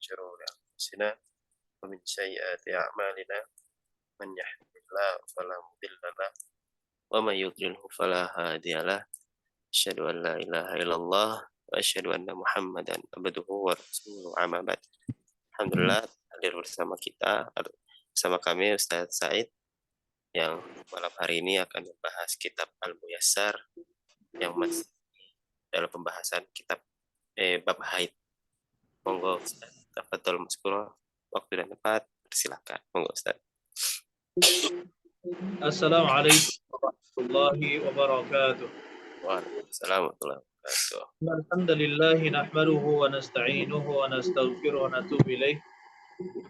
شرور أنفسنا ومن سيئات أعمالنا من يهده الله فلا مضل له ومن يضلله فلا هادي له أشهد أن لا إله إلا الله وأشهد أن محمدا عبده ورسوله أما بعد. Alhamdulillah hadir bersama kami Ustadz Said yang malam hari ini akan membahas kitab Al-Muyassar yang masih dalam pembahasan kitab bab haid. Monggo Ustadz, tafadhol maskuro, waktu dan tempat silakan. Monggo Ustadz. Assalamualaikum warahmatullahi wabarakatuh. Waalaikumsalam warahmatullahi wabarakatuh. Alhamdulillah nahmaduhu wa nasta'inuhu wa nastaghfiruhu wa natubu ilaih.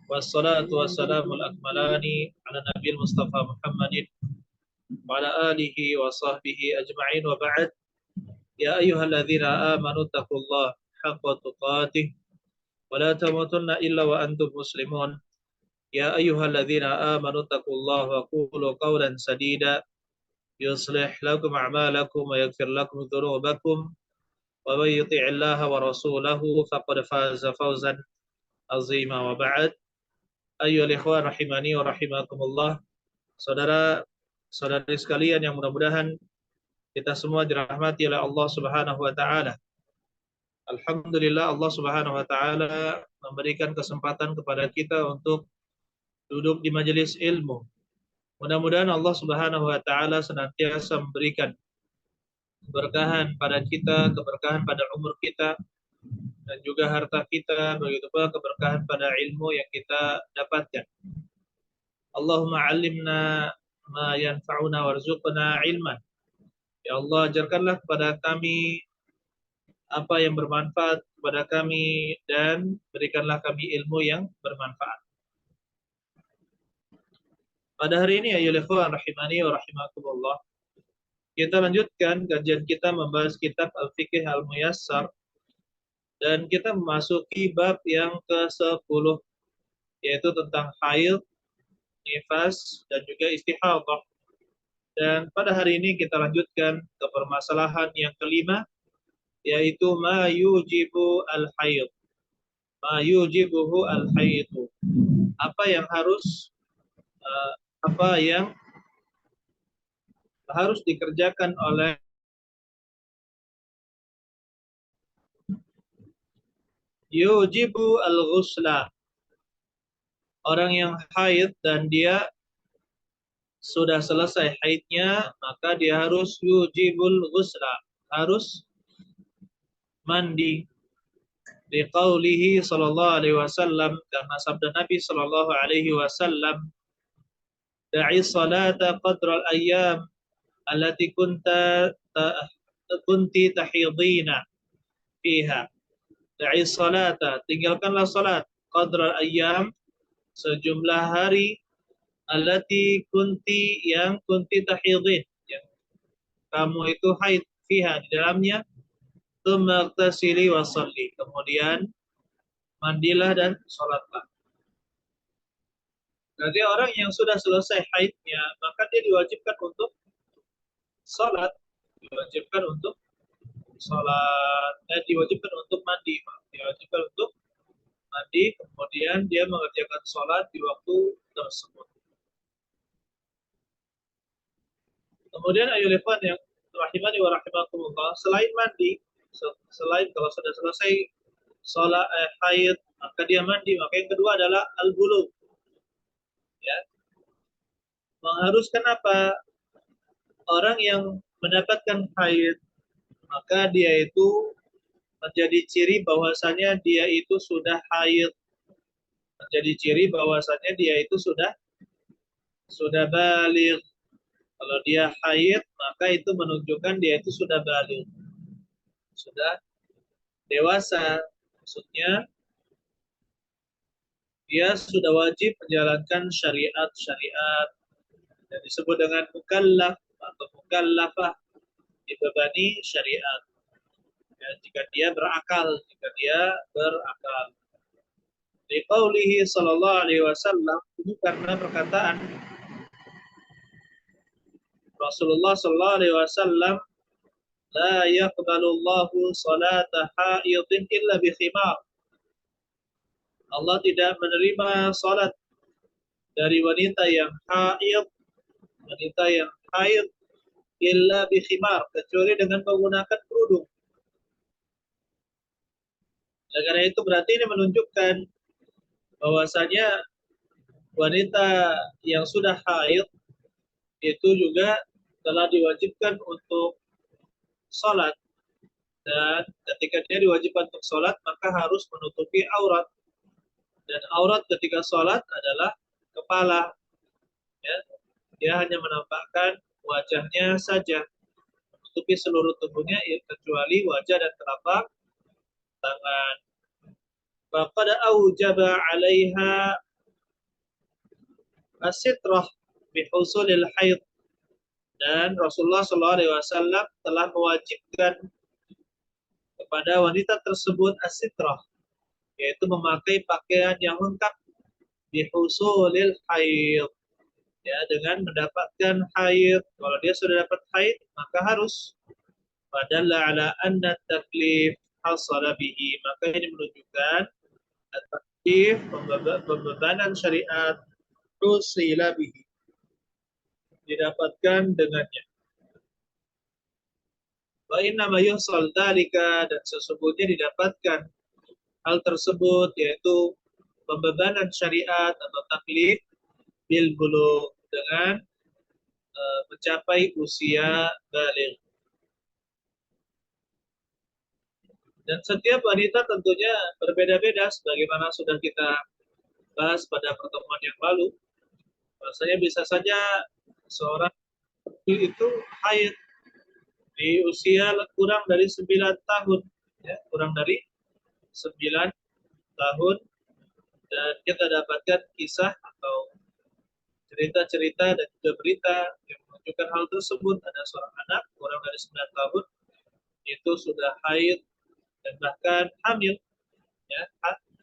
Wassalatu wassalamul akmalani ala nabiyil Mustafa Muhammadin wa ala alihi wa sahbihi ajma'in wa ba'd. Ya ayyuhalladzina amanu taqullaha haqqa tuqatih wa la tamutunna illa wa antum muslimun. Ya ayyuhalladzina amanu taqullaha wa qulu qawlan sadida yuslih lakum a'malakum wa yaghfir lakum dhunubakum wa may yuti'illaha wa rasulahu faqad faza fawzan azima wa ba'd. Ayyuhal ikhwan rahimani wa rahimakumullah. Saudara-saudari sekalian yang mudah-mudahan kita semua dirahmati oleh Allah Subhanahu wa taala. Alhamdulillah Allah Subhanahu wa taala memberikan kesempatan kepada kita untuk duduk di majelis ilmu. Mudah-mudahan Allah Subhanahu wa taala senantiasa memberikan keberkahan pada kita, keberkahan pada umur kita, dan juga harta kita, begitu pula keberkahan pada ilmu yang kita dapatkan. Allahumma 'allimna ma yanfa'una warzuqna ilman. Ya Allah, ajarkanlah kepada kami apa yang bermanfaat kepada kami dan berikanlah kami ilmu yang bermanfaat. Pada hari ini ayyuhal ikhwan rahimani wa rahimakumullah, kita lanjutkan kajian kita membahas kitab Al-Fiqh Al-Muyassar dan kita memasuki bab yang ke-10 yaitu tentang haid, nifas dan juga istihadah. Dan pada hari ini kita lanjutkan ke permasalahan yang kelima yaitu ma yujibu al-haid. Ma yujibuhu al-haid. Apa yang harus dikerjakan oleh yujibu al-ghusla. Orang yang haid dan dia sudah selesai haidnya, maka dia harus yujibul ghusla, harus mandi. Liqaulihi sallallahu alaihi wasallam, karena sabda Nabi sallallahu alaihi wasallam, da'i salata qadra al-ayyam allati kunti tahidina fiha. Da'i salata, tinggalkanlah salat qadra al-ayyam, sejumlah hari allati kunti, yang kunti tahidin, yang kamu itu haid fiha, di dalamnya. Tsumma ightasili wa shalli, kemudian mandilah dan salatlah. Jadi orang yang sudah selesai haidnya, maka dia diwajibkan untuk salat, diwajibkan untuk mandi, kemudian dia mengerjakan salat di waktu tersebut. Kemudian ayyuhal ikhwan yang rahimani wa rahimakumullah, selain mandi, selain kalau sudah selesai salat haid, maka dia mandi, maka yang kedua adalah al-bulugh. Ya. Mengharuskan apa? Orang yang mendapatkan haid, maka dia itu menjadi ciri bahwasanya dia itu sudah haid. Menjadi ciri bahwasanya dia itu sudah baligh. Kalau dia haid, maka itu menunjukkan dia itu sudah baligh. Sudah dewasa. Maksudnya dia sudah wajib menjalankan syariat-syariat yang disebut dengan mukallaf atau mukallafah, dibebani syariat. Ya, jika dia berakal. Liqaulihi sallallahu alaihi wasallam, ini karena perkataan Rasulullah sallallahu alaihi wasallam, la yaqbalullahu salata haidin illa bi khimar. Allah tidak menerima salat dari wanita yang haid illa bi khimar, kecuali dengan menggunakan kerudung. Nah, karena itu berarti ini menunjukkan bahwasanya wanita yang sudah haid itu juga telah diwajibkan untuk sholat, dan ketika dia diwajibkan untuk sholat maka harus menutupi aurat, dan aurat ketika sholat adalah kepala, ya. Dia hanya menampakkan wajahnya saja, menutupi seluruh tubuhnya kecuali wajah dan telapak tangan. Faqad aujaba 'alaiha as-sitrah bihusulil haid, dan Rasulullah SAW telah mewajibkan kepada wanita tersebut as-sitrah, yaitu memakai pakaian yang lengkap bihusulil haid, ya, dengan mendapatkan haid. Kalau dia sudah dapat haid maka harus, padalla ala anna taklif hasala bihi, maka ini menunjukkan taklif, pembebanan syariat, rusila bihi, didapatkan dengannya. Wa inna ma yuhsal dzalika, dan sesungguhnya didapatkan hal tersebut, yaitu pembebanan syariat atau taklif, bil bulugh, dengan mencapai usia baligh. Dan setiap wanita tentunya berbeda-beda, sebagaimana sudah kita bahas pada pertemuan yang lalu. Bahasanya bisa saja seorang itu haid di usia kurang dari 9 tahun, ya, kurang dari 9 tahun, dan kita dapatkan kisah atau cerita-cerita dan juga berita yang menunjukkan hal tersebut. Ada seorang anak kurang dari 9 tahun itu sudah haid dan bahkan hamil, ya,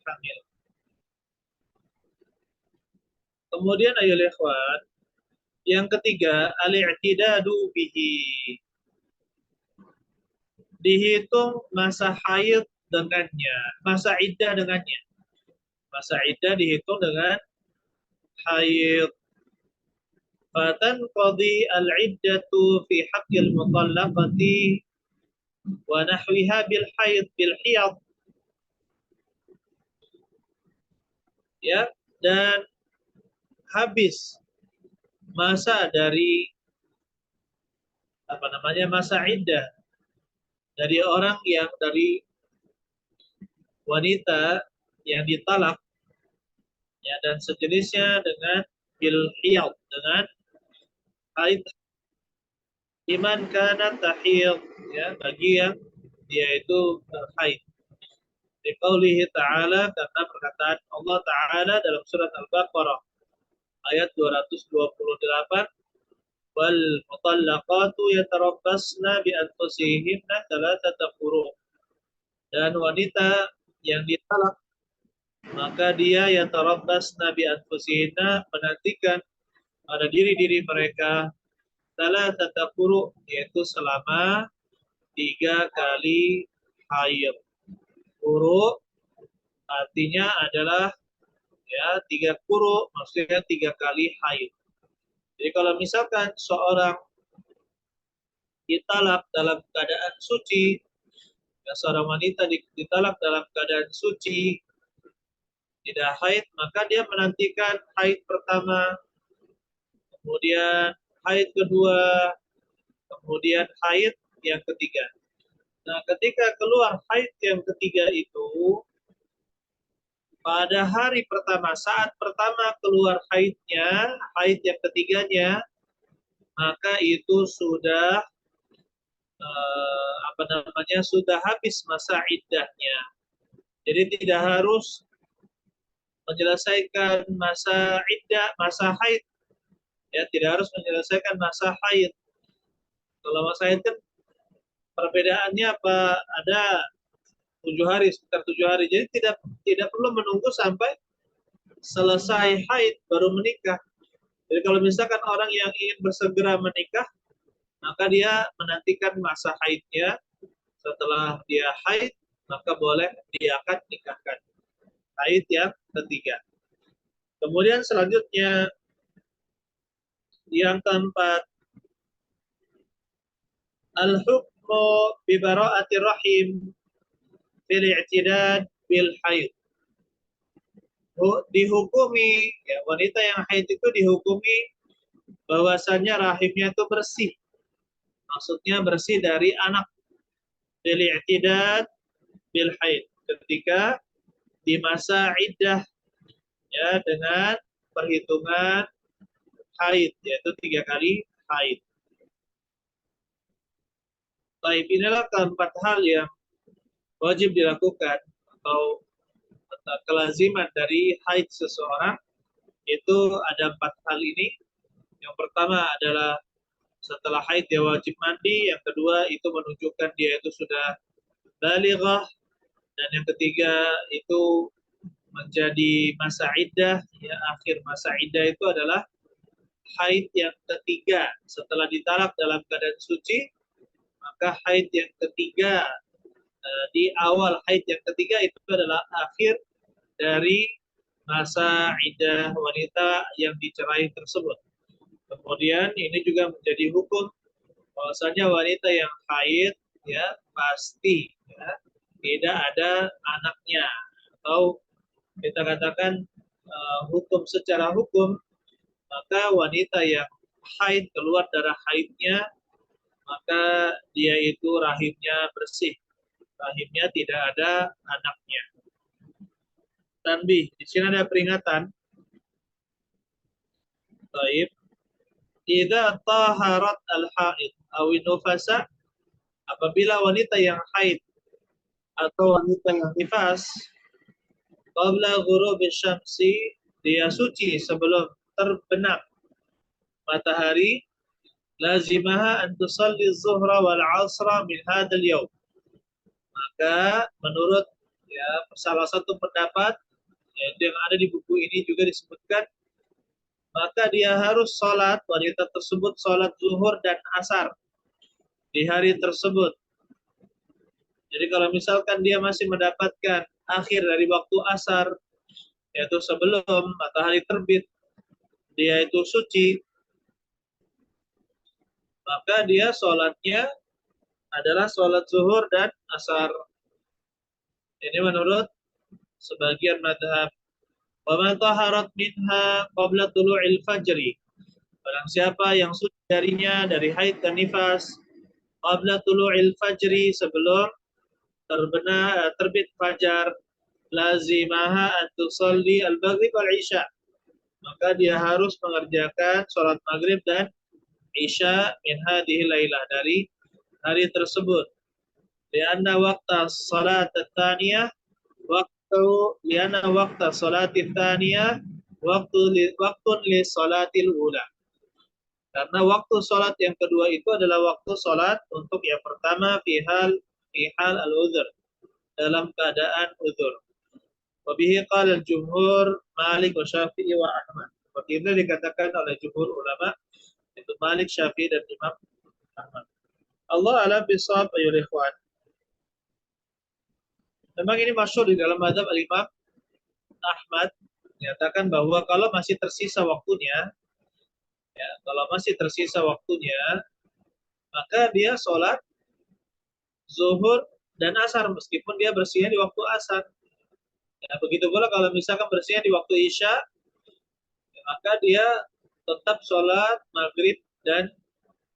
hamil. Kemudian ayolah ikhwan, yang ketiga, al-i'tidadu bihi, dihitung masa haid dengannya, masa iddah dengannya. Masa iddah dihitung dengan haid. Fatanqadi al-iddatu fi haqqil mutallaqati wa nahwiha bil hiyad, ya, dan habis masa dari masa iddah dari orang yang dari wanita yang ditalak, ya, dan sejenisnya dengan bil hiyad, dengan haid, iman kana tahid, ya, bagi yang dia itu haid. Di qaulihi ta'ala, karena perkataan Allah Ta'ala dalam surat Al-Baqarah ayat 228, wal mutallaqatu yatarabbasna bi anfusihinna thalathata quru', dan wanita yang ditalak maka dia yatarabbasna bi anfusihinna, menantikan pada diri-diri mereka thalathata quru', yaitu selama 3 kali haid. Quru artinya adalah, ya, 3 quru maksudnya 3 kali haid. Jadi kalau misalkan seorang ditalak dalam keadaan suci, ya, seorang wanita ditalak dalam keadaan suci, tidak haid, maka dia menantikan haid pertama, kemudian haid kedua, kemudian haid yang ketiga. Nah, ketika keluar haid yang ketiga itu, pada hari pertama, saat pertama keluar haidnya, haid yang ketiganya, maka itu sudah sudah habis masa iddahnya. Jadi tidak harus menyelesaikan masa iddah, masa haid, ya, tidak harus menyelesaikan masa haid. Kalau masa haid kan perbedaannya apa? Ada 7 hari, sekitar 7 hari. Jadi tidak perlu menunggu sampai selesai haid baru menikah. Jadi kalau misalkan orang yang ingin bersegera menikah, maka dia menantikan masa haidnya. Setelah dia haid, maka boleh dia akan nikahkan. Haid yang ketiga. Kemudian selanjutnya yang keempat, al-hukmu bi bara'ati rahim fil i'tidad bil haid. Dihukumi, ya, wanita yang haid itu dihukumi bahwasannya rahimnya itu bersih. Maksudnya bersih dari anak, fil i'tidad bil haid, ketika di masa iddah, ya, dengan perhitungan haid, yaitu 3 kali haid. Baik, inilah keempat hal yang wajib dilakukan atau kelaziman dari haid seseorang. Itu ada 4 hal ini. Yang pertama adalah setelah haid dia wajib mandi. Yang kedua itu menunjukkan dia itu sudah balighah. Dan yang ketiga itu menjadi masa iddah. Ya, akhir masa iddah itu adalah haid yang ketiga. Setelah ditalak dalam keadaan suci, maka haid yang ketiga, di awal haid yang ketiga itu adalah akhir dari masa iddah wanita yang dicerai tersebut. Kemudian ini juga menjadi hukum bahwasanya wanita yang haid, ya, pasti, ya, tidak ada anaknya, atau kita katakan hukum secara hukum, maka wanita yang haid, keluar darah haidnya, maka dia itu rahimnya bersih, rahimnya tidak ada anaknya. Tanbih, di sini ada peringatan. Baik. Idza taharat al-haid aw nufasa, apabila wanita yang haid atau wanita yang nifas, qabla ghurub syamsi, dia suci sebelum terbenam matahari, lazimaha an tusalli zuhra wal asra min hadzal yaum. Maka menurut, ya, salah satu pendapat, yaitu yang ada di buku ini juga disebutkan, maka dia harus sholat, wanita tersebut sholat zuhur dan asar di hari tersebut. Jadi kalau misalkan dia masih mendapatkan akhir dari waktu asar, yaitu sebelum matahari terbit, dia itu suci, maka dia sholatnya adalah sholat zuhur dan asar. Ini menurut sebagian madhab. Wa man taharat minha qabla tulu'il fajri, barang siapa yang suci darinya dari haid dan nifas qabla tulu'il fajri, sebelum terbit fajar, lazimaha an tusalli al-maghrib wal isya, maka dia harus mengerjakan sholat maghrib dan isya min hadhihi lailah, dari hari tersebut. Lianna waqta salat tsaniyah lianna waqta salat tsaniyah waktun li salatil ula, karena waktu salat yang kedua itu adalah waktu salat untuk yang pertama fi hal al-udhr, dalam keadaan udhur. Wabihi qala al-jumhur Malik wa Syafi'i wa Ahmad. Seperti itu dikatakan oleh jumhur ulama, itu Malik, Syafi'i dan Imam Ahmad. Allah alam bisawab ayol ikhwan. Memang ini masyhur di dalam mazhab al-Imam Ahmad, menyatakan bahwa kalau masih tersisa waktunya, ya, kalau masih tersisa waktunya, maka dia sholat zuhur dan asar meskipun dia bersihnya di waktu asar. Ya, begitu pula kalau misalkan bersihnya di waktu isya, ya, maka dia tetap sholat maghrib dan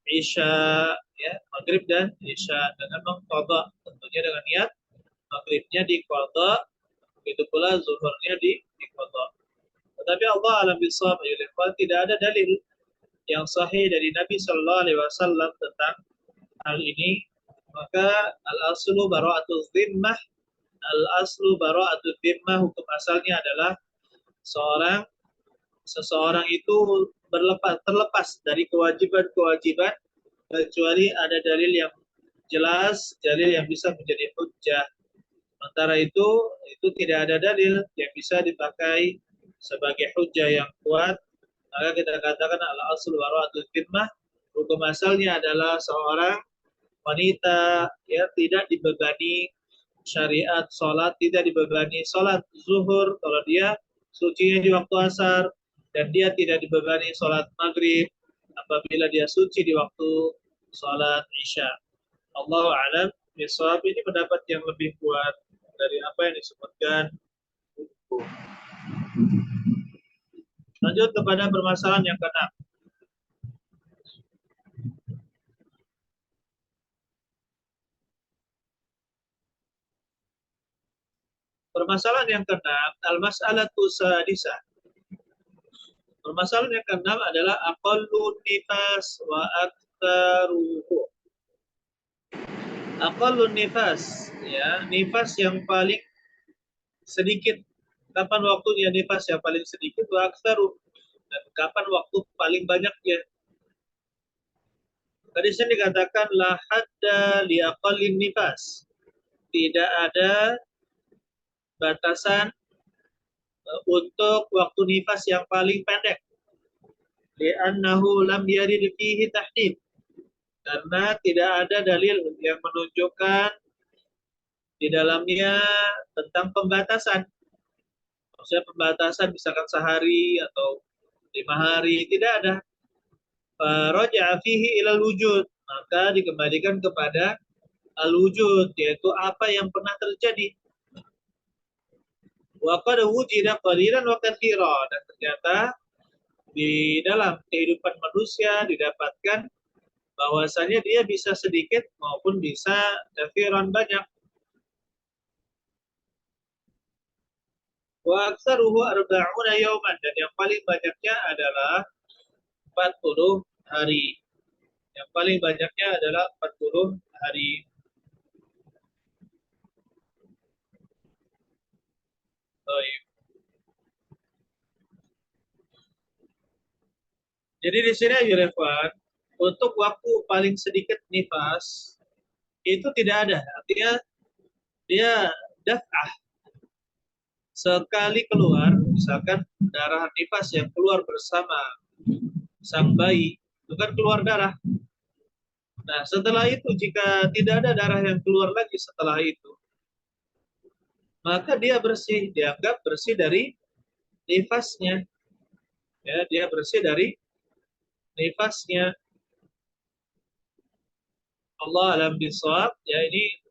isya, ya, maghrib dan isya dengan mengqadha, tentunya dengan niat maghribnya diqadha, begitu pula zuhurnya diqadha. Tetapi Allah alam bisawab, tidak ada dalil yang sahih dari Nabi Shallallahu Alaihi Wasallam tentang hal ini. Maka al-aslu bara'atul zimmah, al-aslu bara'atul zimmah, hukum asalnya adalah seseorang itu terlepas dari kewajiban-kewajiban, kecuali ada dalil yang jelas, dalil yang bisa menjadi hujjah. Sementara itu tidak ada dalil yang bisa dipakai sebagai hujjah yang kuat, maka kita katakan al-aslu bara'atul zimmah, hukum asalnya adalah seorang wanita, ya, tidak dibebani syariat sholat, tidak dibebani sholat zuhur kalau dia sucinya di waktu asar, dan dia tidak dibebani sholat maghrib apabila dia suci di waktu sholat isya. Allahu a'lam bishawab. Ini pendapat yang lebih kuat dari apa yang disebutkan. Lanjut kepada permasalahan yang keenam. Permasalahan yang keenam, al-mas'alatu sadisah. Permasalahan yang keenam adalah aqallu nifas wa aktsaruhu. Aqallu nifas, ya, nifas yang paling sedikit. Kapan waktunya nifas yang paling sedikit? Wa aktsaruhu. Dan kapan waktu paling banyaknya? Tadi saya dikatakan la hadda li aqallin nifas. Tidak ada batasan untuk waktu nifas yang paling pendek. Li'annahu lam yarid fihi tahdid. Karena tidak ada dalil yang menunjukkan di dalamnya tentang pembatasan. Maksudnya pembatasan misalkan sehari atau 5 hari, tidak ada. Raja'a fihi ilal wujud, maka dikembalikan kepada al-wujud, yaitu apa yang pernah terjadi. Wa qad wujida qalilan wa katsiran, dan ternyata di dalam kehidupan manusia didapatkan bahwasanya dia bisa sedikit maupun bisa katsiran banyak. Wa aktsaruhu arba'una yauman, dan yang paling banyaknya adalah 40 hari. Yang paling banyaknya adalah 40 hari. Baik. Jadi di sini ya Refwan, untuk waktu paling sedikit nifas itu tidak ada. Artinya dia daf'ah. Sekali keluar, misalkan darah nifas yang keluar bersama sang bayi, itu kan keluar darah. Nah, setelah itu jika tidak ada darah yang keluar lagi setelah itu, maka dia bersih, dianggap bersih dari nifasnya. Ya, dia bersih dari nifasnya. Allah alam bisawab, ya, ini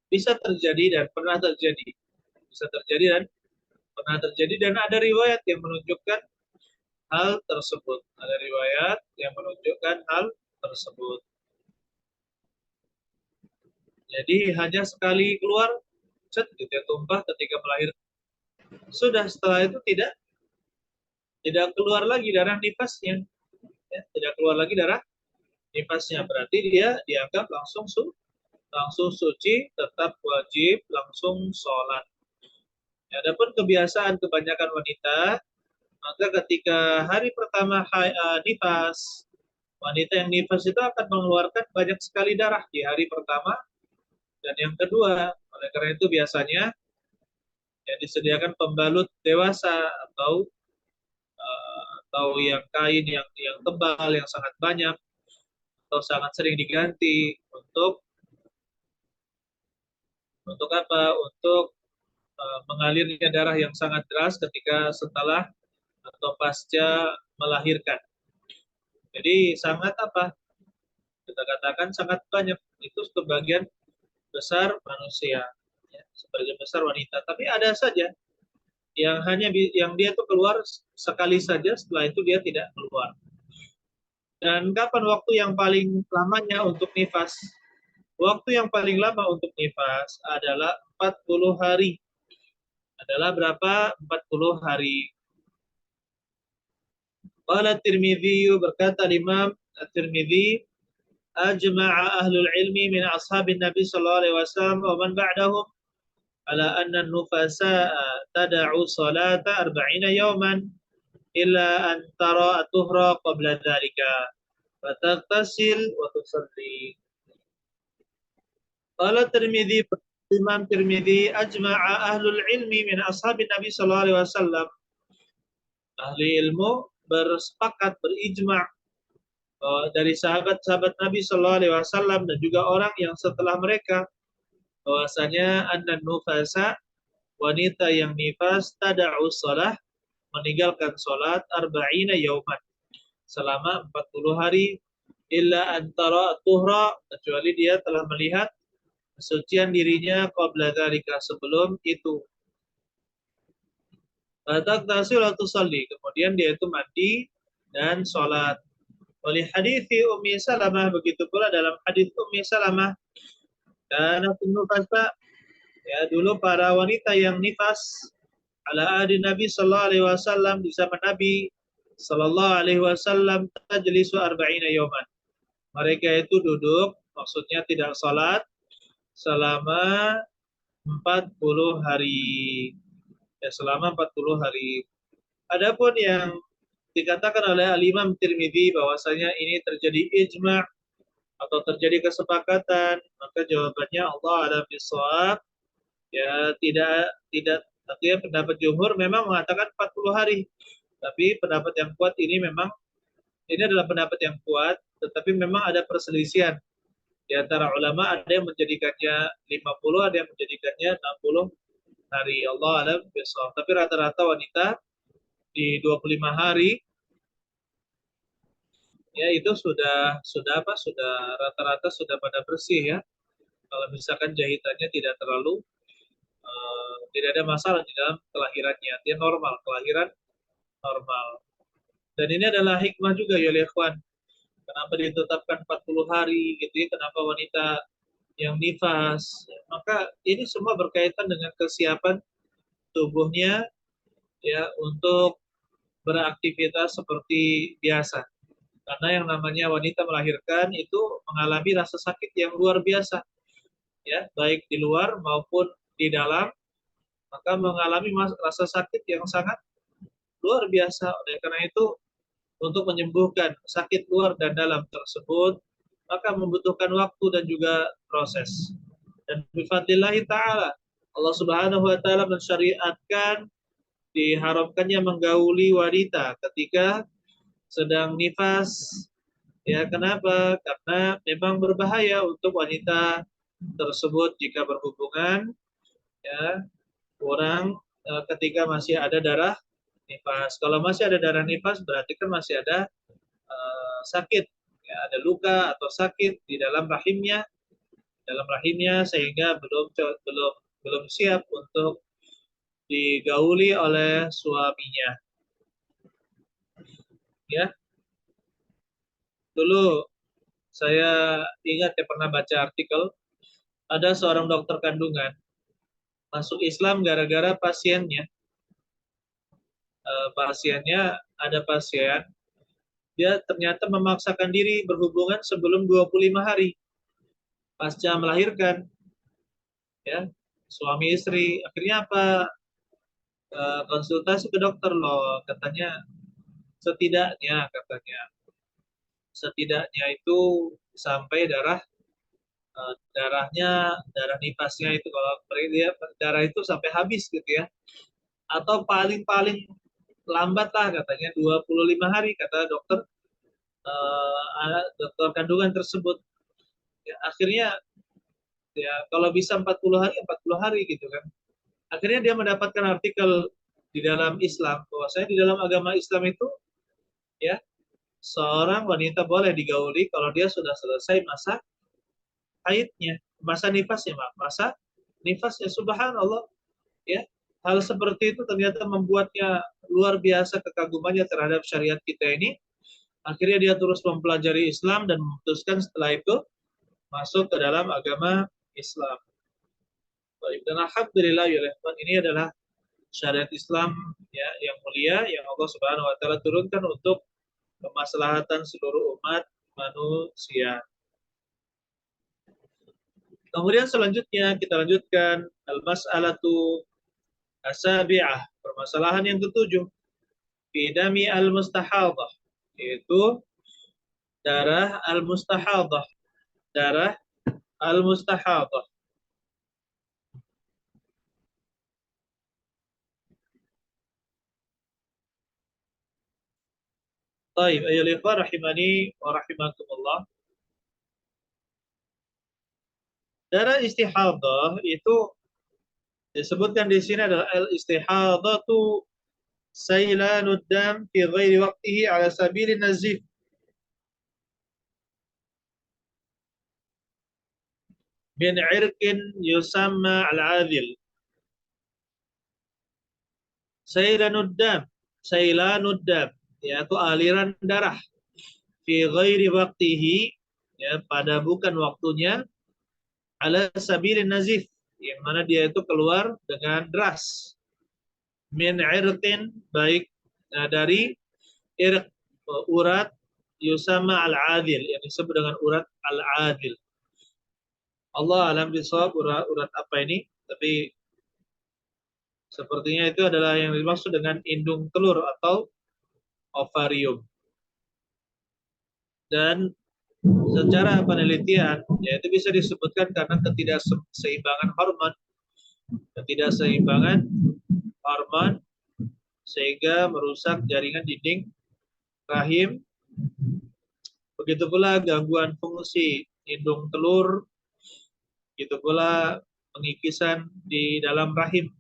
bisa terjadi dan pernah terjadi. Bisa terjadi dan pernah terjadi, dan ada riwayat yang menunjukkan hal tersebut. Ada riwayat yang menunjukkan hal tersebut. Jadi hanya sekali keluar, cet, gitu ya, tumpah ketika melahirkan. Sudah, setelah itu tidak keluar lagi darah nifasnya. Ya, tidak keluar lagi darah nifasnya. Berarti dia dianggap langsung suci, tetap wajib langsung sholat. Adapun kebiasaan kebanyakan wanita, maka ketika hari pertama nifas, wanita yang nifas itu akan mengeluarkan banyak sekali darah di hari pertama dan yang kedua. Oleh karena itu biasanya ya disediakan pembalut dewasa atau yang kain yang tebal yang sangat banyak atau sangat sering diganti untuk apa? Untuk mengalirnya darah yang sangat deras ketika setelah atau pasca melahirkan. Jadi sangat apa? Kita katakan sangat banyak, itu sebagian besar manusia, ya, sebagian besar wanita. Tapi ada saja yang yang dia tuh keluar sekali saja, setelah itu dia tidak keluar. Dan kapan waktu yang paling lamanya untuk nifas? Waktu yang paling lama untuk nifas adalah 40 hari. Adalah berapa? 40 hari. Qala Tirmidzi, berkata Imam At-Tirmidzi, ajma'a ahlul ilmi min ashabin Nabi sallallahu alaihi wasallam wa man ba'dahum ala anna an-nufasaa tada'u salata 40 yawman illa an tara at-tuhra qabla dhalika fataghtasil wa tusalli. Qala Tirmidzi, Imam Tirmidzi, ajma'a ahlul ilmi min ashabin Nabi sallallahu alaihi wasallam. Ahli ilmu bersepakat, berijma' dari sahabat-sahabat Nabi Shallallahu Alaihi Wasallam dan juga orang yang setelah mereka, bahwasanya an-nufasa, wanita yang nifas tada'u shalah, meninggalkan salat arba'ina yauman, selama 40 hari, illa antara tuhra, kecuali dia telah melihat kesucian dirinya qabla dzalika, sebelum itu. Taghtasil wa tusalli, kemudian dia itu mandi dan salat. Oleh hadis Ummi Salamah, begitu pula dalam hadis Ummi Salamah, karena nufasa, ya dulu para wanita yang nifas ala ahdi Nabi sallallahu alaihi wasallam, di zaman Nabi sallallahu alaihi wasallam, tajlisu arba'ina yawman. Mereka itu duduk, maksudnya tidak salat selama 40 hari. Ya, selama 40 hari. Adapun yang dikatakan oleh Al-Imam Tirmidzi bahwasanya ini terjadi ijma' atau terjadi kesepakatan, maka jawabannya Allah a'lam bishawab. Ya, tidak artinya pendapat jumhur memang mengatakan 40 hari. Tapi pendapat yang kuat ini memang, ini adalah pendapat yang kuat, tetapi memang ada perselisihan di antara ulama, ada yang menjadikannya 50, ada yang menjadikannya 60 hari. Allah a'lam bishawab. Tapi rata-rata wanita di 25 hari, ya itu sudah apa? Sudah rata-rata sudah pada bersih ya. Kalau misalkan jahitannya tidak terlalu tidak ada masalah di dalam kelahirannya, dia normal, kelahiran normal. Dan ini adalah hikmah juga ya ikhwan. Kenapa ditetapkan 40 hari gitu ya, kenapa wanita yang nifas. Maka ini semua berkaitan dengan kesiapan tubuhnya ya untuk beraktivitas seperti biasa. Karena yang namanya wanita melahirkan itu mengalami rasa sakit yang luar biasa. Ya, baik di luar maupun di dalam, maka mengalami rasa sakit yang sangat luar biasa. Oleh karena itu, untuk menyembuhkan sakit luar dan dalam tersebut, maka membutuhkan waktu dan juga proses. Dan bifadlillahi ta'ala, Allah subhanahu wa ta'ala mensyariatkan diharamkannya menggauli wanita ketika sedang nifas. Ya, kenapa? Karena memang berbahaya untuk wanita tersebut jika berhubungan ya orang ketika masih ada darah nifas. Kalau masih ada darah nifas berarti kan masih ada sakit, ya, ada luka atau sakit di dalam rahimnya sehingga belum siap untuk digauli oleh suaminya. Ya, dulu saya ingat ya pernah baca artikel, ada seorang dokter kandungan masuk Islam gara-gara pasiennya ada pasien, dia ternyata memaksakan diri berhubungan sebelum 25 hari pasca melahirkan, ya, suami istri. Akhirnya apa? Konsultasi ke dokter loh, katanya setidaknya itu sampai darah nifasnya itu, kalau dia darah itu sampai habis gitu ya, atau paling lambat lah katanya 25 hari, kata dokter kandungan tersebut. Ya, akhirnya ya kalau bisa 40 hari gitu kan. Akhirnya dia mendapatkan artikel di dalam Islam, bahwasanya di dalam agama Islam itu ya seorang wanita boleh digauli kalau dia sudah selesai masa haidnya, masa nifasnya, masa nifasnya. Subhanallah, ya. Hal seperti itu ternyata membuatnya luar biasa kekagumannya terhadap syariat kita ini. Akhirnya dia terus mempelajari Islam dan memutuskan setelah itu masuk ke dalam agama Islam. Baik, dan alhamdulillah ya ini adalah syariat Islam ya yang mulia yang Allah Subhanahu wa taala turunkan untuk kemaslahatan seluruh umat manusia. Kemudian selanjutnya kita lanjutkan al-mas'alatu as-sabi'ah, permasalahan yang ketujuh, fi dami al-mustahadah, yaitu darah al-mustahadah, darah al-mustahadah. Baik, ayolah ikhwan rahimani wa rahimakumullah. Darah istihadah itu Disebutkan di sini adalah al-istihadatu sailanud dam fi ghairi waqtihi ala sabilin nazif. Min irqin yusamma al-adil. Sailanud dam, sailanud dam, yaitu aliran darah fi ghairi waqtihi, ya, pada bukan waktunya, ala sabilin nazif, yang mana dia itu keluar dengan deras. Min irqin, baik dari irq, urat, yusama al-adil, yang disebut dengan urat al-adil. Allah alam bisawab urat apa ini, tapi sepertinya itu adalah yang dimaksud dengan indung telur atau ovarium. Dan secara penelitian, yaitu bisa disebutkan karena ketidakseimbangan hormon, ketidakseimbangan hormon sehingga merusak jaringan dinding rahim. Begitu pula gangguan fungsi indung telur, begitu pula pengikisan di dalam rahim.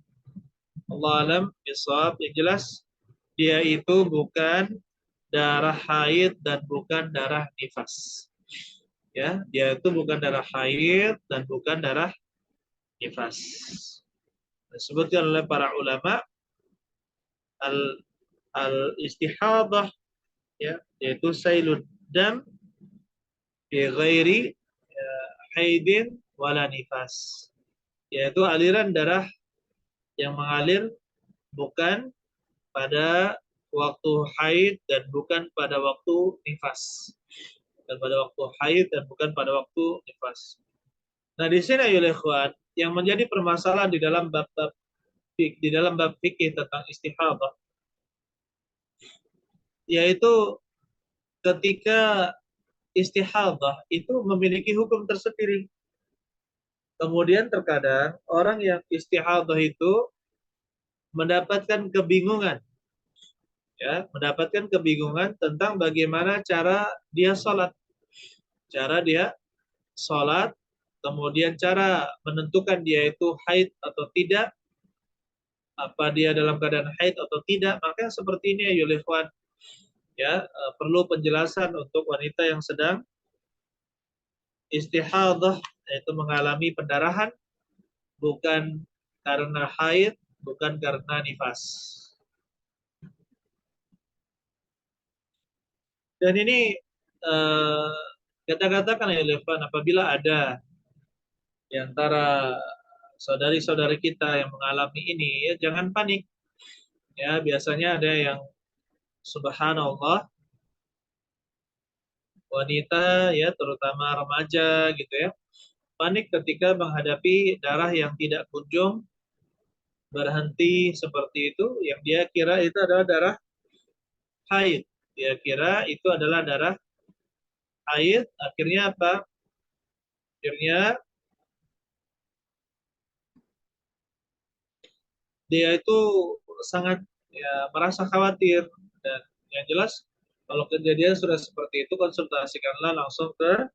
Allah alam bisawab, yang jelas dia itu bukan darah haid dan bukan darah nifas. Ya, dia itu bukan darah haid dan bukan darah nifas. Disebutkan oleh para ulama al-istihadah, ya, yaitu sailud dam bi ghairi haidin wala nifas, yaitu aliran darah yang mengalir bukan pada waktu haid dan bukan pada waktu nifas. Dan pada waktu haid dan bukan pada waktu nifas. Nah, di sini ya ikhwan, yang menjadi permasalahan di dalam bab fikih tentang istihadah, yaitu ketika istihadah itu memiliki hukum tersendiri. Kemudian terkadang orang yang istihadah itu mendapatkan kebingungan, ya, mendapatkan kebingungan tentang bagaimana cara dia sholat, kemudian cara menentukan dia itu haid atau tidak, apa dia dalam keadaan haid atau tidak. Maka seperti ini ya ikhwan, ya, perlu penjelasan untuk wanita yang sedang istihadah, yaitu mengalami pendarahan bukan karena haid, bukan karena nifas. Dan ini kita katakan ya ikhwan, apabila ada di antara saudari-saudari kita yang mengalami ini, ya jangan panik. Ya, biasanya ada yang subhanallah, wanita ya, terutama remaja gitu ya, panik ketika menghadapi darah yang tidak kunjung berhenti seperti itu, yang dia kira itu adalah darah haid. Dia kira itu adalah darah haid. Akhirnya apa? Akhirnya dia itu sangat, ya, merasa khawatir. Dan yang jelas kalau kejadian sudah seperti itu, konsultasikanlah langsung ke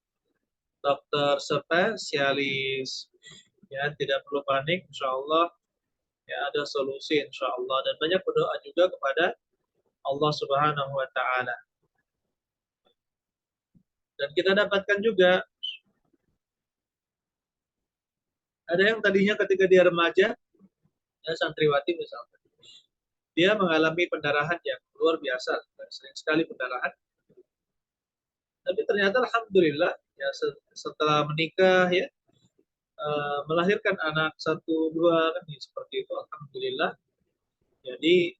dokter spesialis. Ya, tidak perlu panik, insya Allah ya ada solusi insya Allah. Dan banyak berdoa juga kepada Allah Subhanahu wa Ta'ala. Dan kita dapatkan juga ada yang tadinya ketika dia remaja, ya, santriwati misalnya, dia mengalami pendarahan yang luar biasa, sering sekali pendarahan. Tapi ternyata alhamdulillah ya, setelah menikah ya, melahirkan anak satu dua kan, seperti itu alhamdulillah. Jadi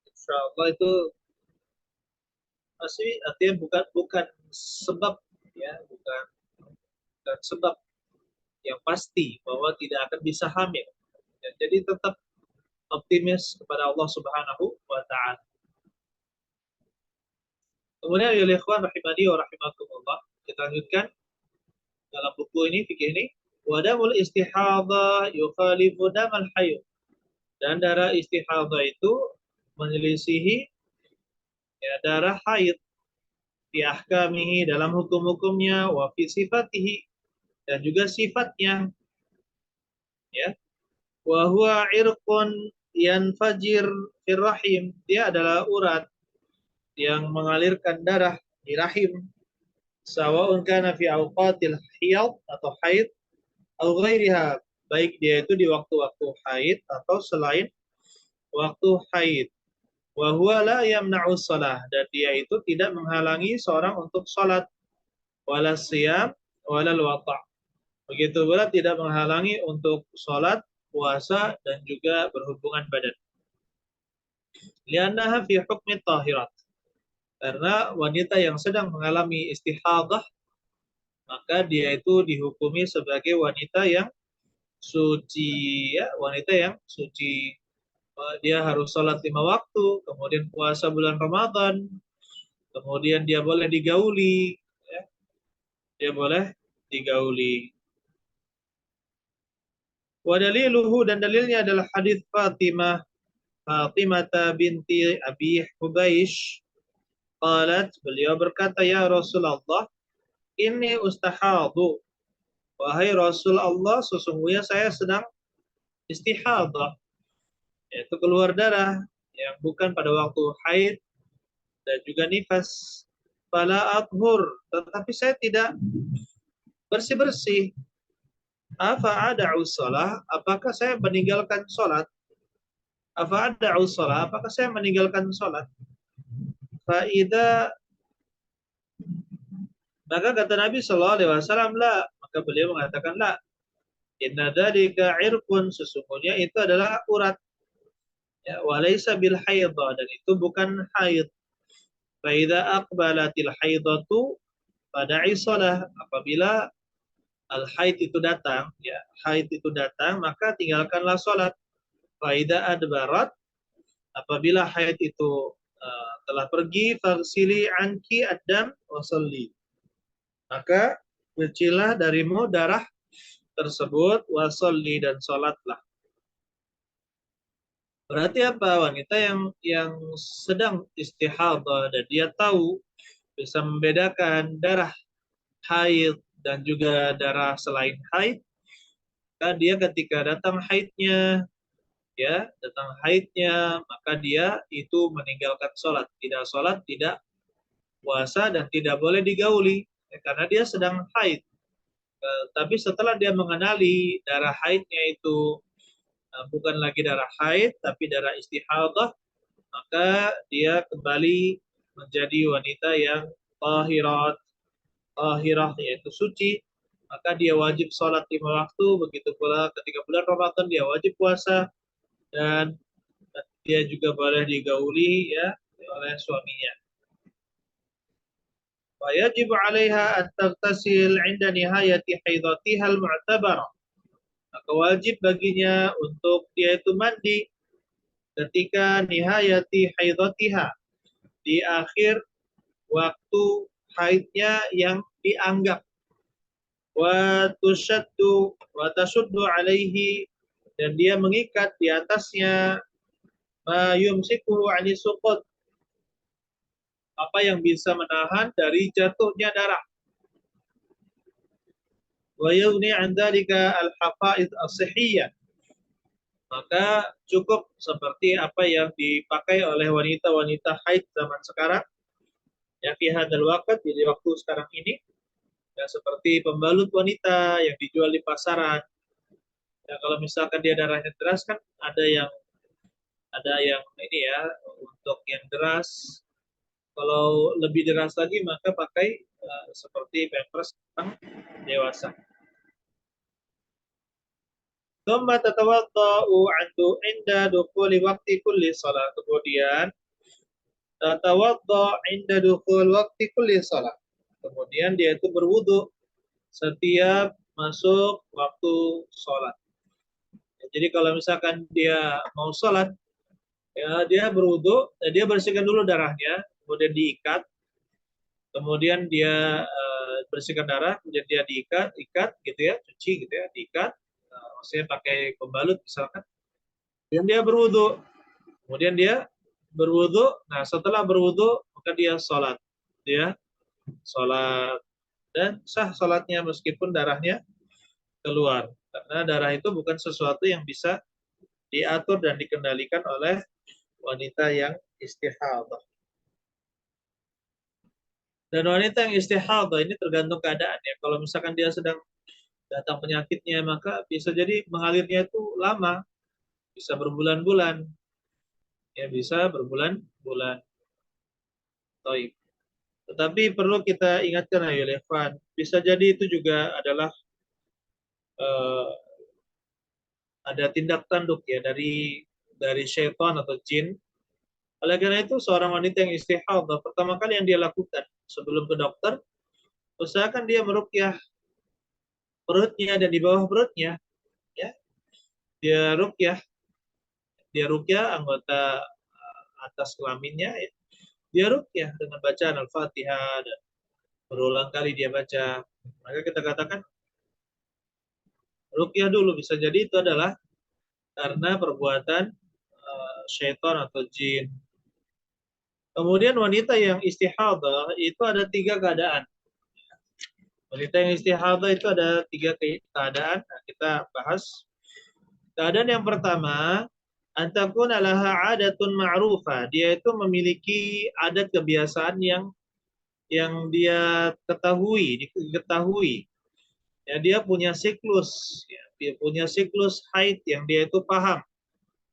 insya Allah itu masih, artinya bukan sebab, ya, bukan sebab yang pasti bahwa tidak akan bisa hamil. Ya, jadi tetap optimis kepada Allah Subhanahu wa Ta'ala. Kemudian ya ikhwan rahimani wa rahimakumullah, kita lanjutkan dalam buku ini, fikih ini, wadamul istihadha yukhalifu damal hayd. Dan darah istihadha itu menyelisihi, ya, darah haid fi ahkamihi, dalam hukum-hukumnya, wa fi sifatihi, dan juga sifatnya, ya. Wa huwa irqun yanfajir fir rahim. Dia adalah urat yang mengalirkan darah di rahim. Sawa'un kana fi awqatil hiyad atau haid atau ghairiha. Baik dia itu di waktu-waktu haid atau selain waktu haid. Wa huwa la yamna'u shalah, dan dia itu tidak menghalangi seorang untuk salat, wala siyam wala wata'. Begitu pula tidak menghalangi untuk salat, puasa dan juga berhubungan badan. Li'annaha fi hukmi tahirat. Karena wanita yang sedang mengalami istihadah, maka dia itu dihukumi sebagai wanita yang suci, ya, wanita yang suci. Dia harus sholat 5 waktu, kemudian puasa bulan Ramadan, kemudian dia boleh digauli, ya, dia boleh digauli. Wadaliluhu, dan dalilnya adalah hadis Fatimah binti Abi Hubaish. Qalat, beliau berkata, ya Rasulullah, ini ustahadu. Wahai Rasulullah, sesungguhnya saya sedang istihadah, yaitu keluar darah yang bukan pada waktu haid dan juga nifas. Fala athur, tetapi saya tidak bersih-bersih. Afa ada'u shalah, apakah saya meninggalkan salat? Afa ada'u shalah, apakah saya meninggalkan salat? Faida, maka kata Nabi sallallahu alaihi wasallam, la, maka beliau mengatakan, la, inna dzalika irqun, sesungguhnya itu adalah urat, ya, walaysa bil haidha, dan itu bukan haid. Fa idza aqbalatil haidatu fada'i shalah, apabila al haid itu datang, ya, haid itu datang, maka tinggalkanlah salat. Fa idza adbarat, apabila haid itu telah pergi, faghsili anki ad-dam wa shalli, maka cucilah darimu darah tersebut, wa shalli, dan salatlah. Berarti apa? Wanita yang sedang istihadah dan dia tahu, bisa membedakan darah haid dan juga darah selain haid, kan dia ketika datang haidnya, ya, datang haidnya, maka dia itu meninggalkan sholat, tidak puasa, dan tidak boleh digauli, ya, karena dia sedang haid. Tapi setelah dia mengenali darah haidnya itu bukan lagi darah haid, tapi darah istihadah, maka dia kembali menjadi wanita yang tahirah, yaitu suci. Maka dia wajib sholat 5 waktu, begitu pula ketika bulan Ramadan dia wajib puasa, dan dia juga boleh digauli, ya, oleh suaminya. Wa yajibu 'alaiha an taghtasil 'inda nihayati haidatiha al-mu'tabarah. Maka wajib baginya untuk dia itu mandi ketika nihayati haidatiha, di akhir waktu haidnya yang dianggap. Wa tushaddu wa tasuddu 'alaihi, dan dia mengikat di atasnya ma yumsikuhu 'ani suqut, apa yang bisa menahan dari jatuhnya darah. Wa yughni 'an dzalika al-hafa'idh as-sihhiyah, maka cukup seperti apa yang dipakai oleh wanita-wanita haid zaman sekarang, ya, fi hadzal waqt, di waktu sekarang ini, ya, seperti pembalut wanita yang dijual di pasaran. Ya, kalau misalkan dia darahnya deras, kan ada yang ini, ya, untuk yang deras. Kalau lebih deras lagi maka pakai seperti pampers yang dewasa. Thumma tatawadda'u 'inda dukhuli waqti kulli shalah. Kemudian tatawadda' 'inda dukhul waqti kulli shalah. Kemudian dia itu berwudu setiap masuk waktu sholat. Jadi kalau misalkan dia mau sholat, ya, dia berwudu, dia bersihkan dulu darahnya, kemudian diikat, kemudian dia bersihkan darah, kemudian dia ikat gitu, ya, cuci gitu, ya, diikat, maksudnya pakai pembalut misalkan, dan dia berwudu, kemudian dia berwudu. Nah, setelah berwudu maka dia sholat, dan sah sholatnya meskipun darahnya keluar, karena darah itu bukan sesuatu yang bisa diatur dan dikendalikan oleh wanita yang istihadah. Dan wanita yang istihadah ini tergantung keadaannya. Kalau misalkan dia sedang datang penyakitnya, maka bisa jadi mengalirnya itu lama, bisa berbulan-bulan, ya bisa berbulan-bulan. Tetapi perlu kita ingatkan, ayo Levan, bisa jadi itu juga adalah uh, ada tindak tanduk ya dari syaitan atau jin. Oleh karena itu seorang wanita yang istihadah, pertama kali yang dia lakukan sebelum ke dokter, usahakan dia meruqyah perutnya dan di bawah perutnya, ya. Dia ruqyah, anggota atas kelaminnya, ya. Dia ruqyah dengan bacaan Al-Fatihah dan berulang kali dia baca. Maka kita katakan ruqyah dulu, bisa jadi itu adalah karena perbuatan syaitan atau jin. Kemudian wanita yang istihadah itu ada 3 keadaan. Wanita yang istihadah itu ada 3 keadaan. Nah, kita bahas. Keadaan yang pertama, antakun alaha adatun ma'rufa. Dia itu memiliki adat kebiasaan yang dia diketahui. Ya, dia punya siklus, ya, dia punya siklus haid yang dia itu paham.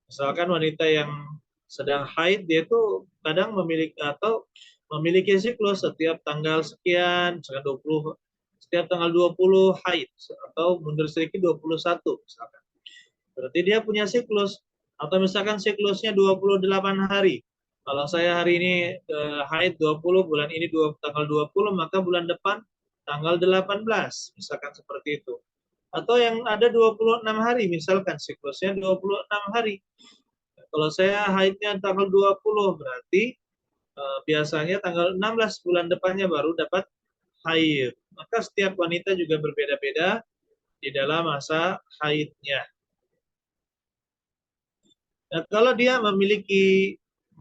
Misalkan wanita yang sedang haid, dia itu kadang memiliki siklus setiap tanggal sekian, misalkan 20, setiap tanggal 20 haid, atau mundur sedikit 21, misalkan. Berarti dia punya siklus. Atau misalkan siklusnya 28 hari. Kalau saya hari ini haid 20, bulan ini tanggal 20, maka bulan depan tanggal 18, misalkan seperti itu. Atau yang ada 26 hari, misalkan siklusnya 26 hari. Kalau saya haidnya tanggal 20, berarti biasanya tanggal 16 bulan depannya baru dapat haid. Maka setiap wanita juga berbeda-beda di dalam masa haidnya. Nah, kalau dia memiliki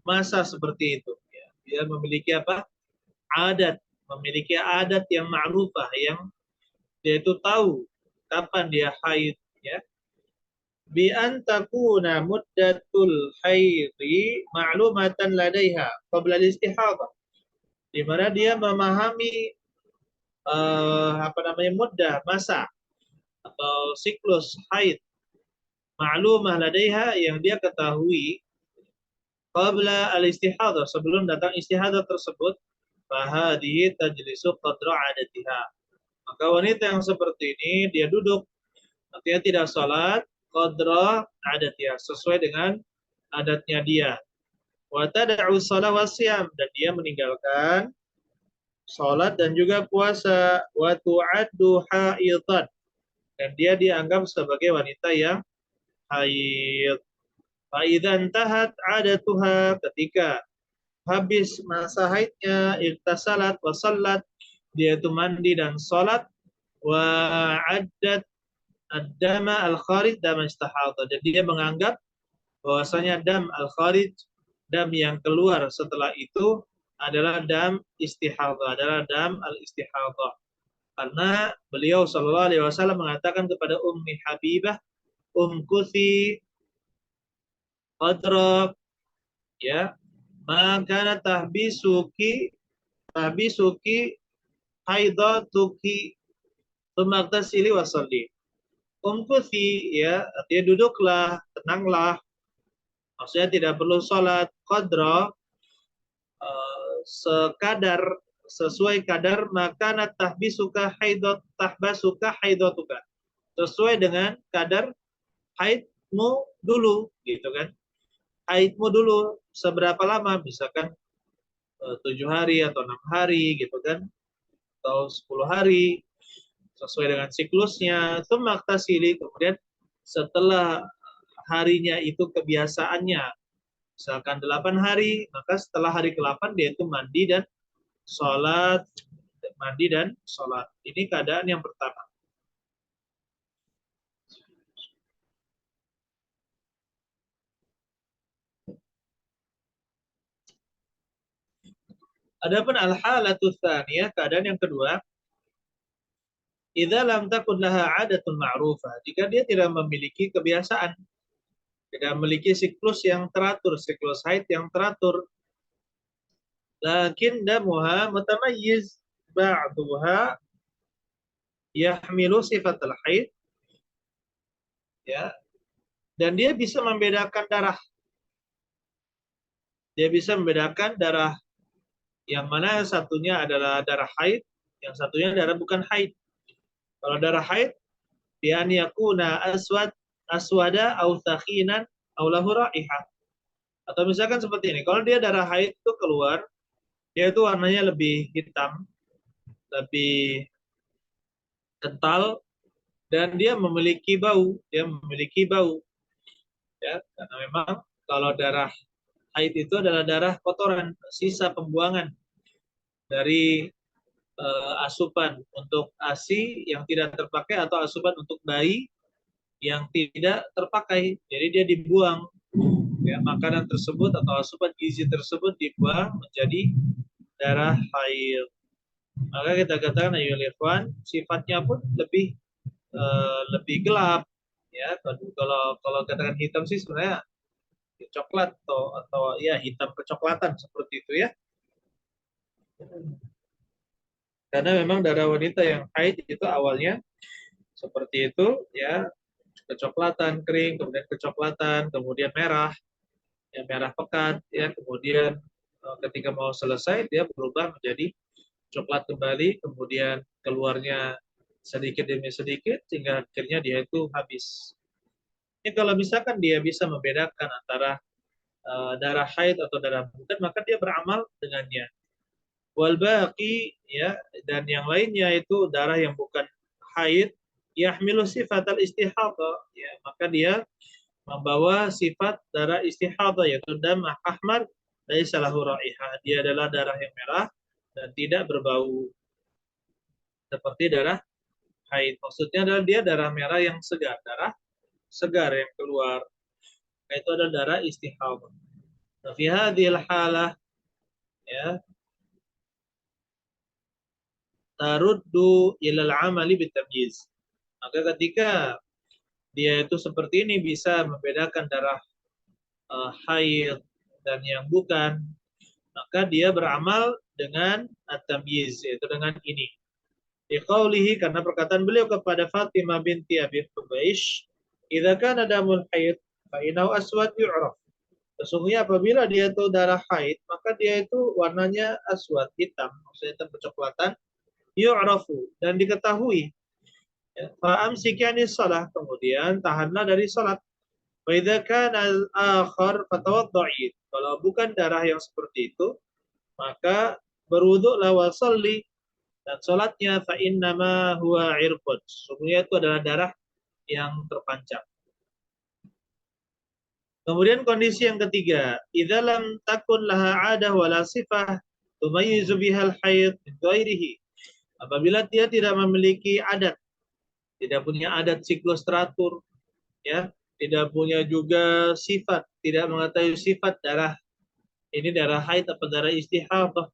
masa seperti itu, ya, dia memiliki apa? Memiliki adat yang ma'rufah, yang dia itu tahu kapan dia haid, ya. Bi an takuna muddatul haidi ma'lumatan ladaiha qabla al-istihadah. Di mana dia memahami masa atau siklus haid ma'lumah ladaiha yang dia ketahui qabla al-istihadah, sebelum datang istihadah tersebut, fahadihi tajlisu qadra adatiha. Maka wanita yang seperti ini dia duduk, artinya tidak salat qadra adatiha, sesuai dengan adatnya dia. Wa tad'u shalah wasyam, dan dia meninggalkan salat dan juga puasa. Wa tu'addu haidan, dan dia dianggap sebagai wanita yang haid. Faidan tahat adatuha, ketika habis masa haidnya, irtasalat wa salat, dia itu mandi dan salat, wa addat ad-dama al-kharij dam istihadha, dan dia menganggap bahwasanya dam al-kharij, dam yang keluar setelah itu adalah dam istihadha, adalah dam al-istihadha. Karena beliau sallallahu alaihi wasallam mengatakan kepada Ummi Habibah, umkuthi qadra, ya, maka tahbisuki haidatuki tumaktasili wasalli. Umkuthi, ya, artinya duduklah, tenanglah, maksudnya tidak perlu sholat qadra, sekadar, sesuai kadar, maka tahbasuka haidatuka, sesuai dengan kadar haidmu dulu, gitu kan. Haidmu dulu seberapa lama, misalkan 7 hari atau 6 hari, gitu kan, atau 10 hari, sesuai dengan siklusnya. Tumaktasili, kemudian setelah harinya itu kebiasaannya, misalkan 8 hari, maka setelah hari ke-8 dia itu mandi dan sholat. Ini keadaan yang pertama. Adapun al-halatu tsaniyah, keadaan yang kedua, idza lam takun laha 'adatun ma'rufah, jika dia tidak memiliki kebiasaan. tidak memiliki siklus yang teratur, siklus haid yang teratur. Lakin damuha mutamayyiz, ba'duha yahmilu sifatul haid, ya, dan dia bisa membedakan darah. Dia bisa membedakan darah yang mana satunya adalah darah haid, yang satunya darah bukan haid. Kalau darah haid, bi an yakuna aswada au thakhinan au lahu raihah. Atau misalkan seperti ini, kalau dia darah haid itu keluar, dia itu warnanya lebih hitam, lebih kental, dan dia memiliki bau, ya, karena memang kalau darah haid itu adalah darah kotoran, sisa pembuangan dari asupan untuk ASI yang tidak terpakai atau asupan untuk bayi yang tidak terpakai. Jadi dia dibuang, ya, makanan tersebut atau asupan gizi tersebut dibuang menjadi darah haid. Maka kita katakan ayol ikhwan, sifatnya pun lebih gelap, ya. Kalau katakan hitam sih sebenarnya coklat atau ya hitam kecoklatan seperti itu, ya. Karena memang darah wanita yang haid itu awalnya seperti itu, ya, kecoklatan kering, kemudian kecoklatan, kemudian merah, ya, merah pekat, ya, kemudian ketika mau selesai dia berubah menjadi coklat kembali, kemudian keluarnya sedikit demi sedikit sehingga akhirnya dia itu habis. Ini kalau misalkan dia bisa membedakan antara darah haid atau darah bukan, maka dia beramal dengannya. Wal baqi, ya, dan yang lainnya itu darah yang bukan haid, yahmilu sifatal istihadha, ya, maka dia membawa sifat darah istihadha, yaitu dam ahmar laisa lahu raihah. Dia adalah darah yang merah dan tidak berbau seperti darah haid. Maksudnya adalah dia darah merah yang segar, darah segar yang keluar. Itu adalah darah istihadha. Nah, fi hadhil halah, ya, taruddu ilal amali bitamyiz. Maka ketika dia itu seperti ini bisa membedakan darah haid dan yang bukan, maka dia beramal dengan at-tamyiz, yaitu dengan ini. Liqaulihi, karena perkataan beliau kepada Fatimah binti Abi Hubaish, "Idza kana damul haid fa innahu aswad yu'raf." Sesungguhnya apabila dia itu darah haid, maka dia itu warnanya aswad, hitam, maksudnya hitam kecoklatan, yu'rafu, dan diketahui. Fa'amsikani salah, kemudian tahanlah dari salat. Wa idza kana al-akhar fatawadda'i. Kalau bukan darah yang seperti itu, maka berwuduklah wa shalli, dan salatnya fa innama huwa irqud. Sesungguhnya itu adalah darah yang terpancar. Kemudian kondisi yang ketiga, idza lam takun laha 'adah wala sifah tumayyizu bihal haid min ghairihi. Apabila dia tidak memiliki adat, tidak punya adat siklus teratur, ya, tidak punya juga sifat, tidak mengetahui sifat darah ini darah haid atau darah istihadhah,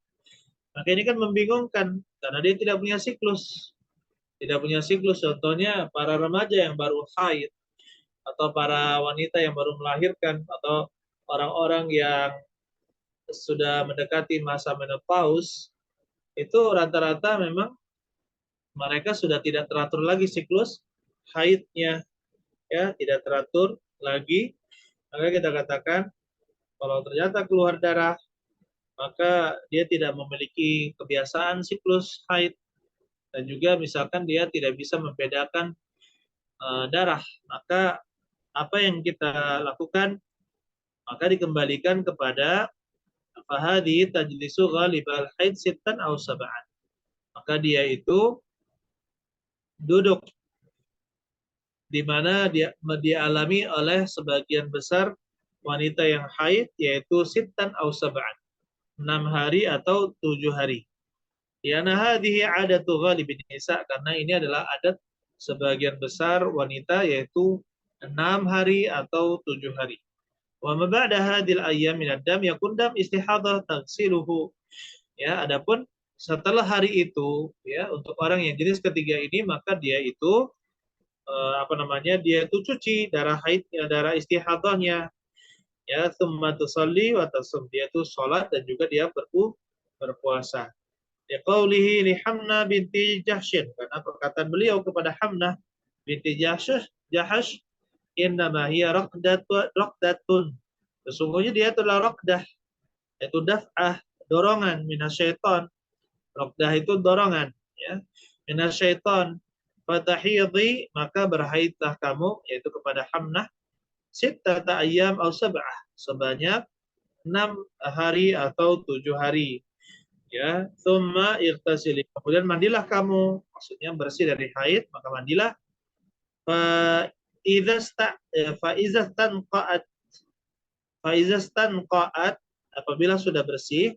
maka ini kan membingungkan karena dia tidak punya siklus. Tidak punya siklus, contohnya para remaja yang baru haid atau para wanita yang baru melahirkan atau orang-orang yang sudah mendekati masa menopause, itu rata-rata memang mereka sudah tidak teratur lagi siklus haidnya, ya, tidak teratur lagi. Maka kita katakan kalau ternyata keluar darah, maka dia tidak memiliki kebiasaan siklus haid, dan juga misalkan dia tidak bisa membedakan darah, maka apa yang kita lakukan? Maka dikembalikan kepada fahadi tajlisu ghalibal haid sittan aw sab'an. Maka dia itu duduk di mana dia dialami oleh sebagian besar wanita yang haid, yaitu sittan aw sab'an, 6 hari atau 7 hari. Ya, nah hadhihi adatu ghalibin nisa, karena ini adalah adat sebagian besar wanita, yaitu 6 hari atau 7 hari. Wa ma ba'da hadhil ayyam min ad-dam yakun dam istihadhah taghsiluhu. Ya, adapun setelah hari itu, ya, untuk orang yang jenis ketiga ini, maka dia itu dia itu cuci darah haidnya, darah istihadahnya, ya, tsumma tusalli wa tasum, dia itu sholat dan juga dia berpuasa. Ya qaulihi li Hamna binti Jahsyin, karena perkataan beliau kepada Hamnah binti Jahash, innama hiya raqdatun. Sesungguhnya dia adalah raqdah, yaitu daf'ah, dorongan minasyaiton. Raqdah itu dorongan, ya. Minasyaiton. Fatahidhi, maka berhaidlah kamu, yaitu kepada Hamnah, sittata ayyam au sab'ah, sebanyak 6 hari atau 7 hari. Ya, thumma irtasili, kemudian mandilah kamu, maksudnya bersih dari haid, maka mandilah. Fa idza stanqa'at, apabila sudah bersih,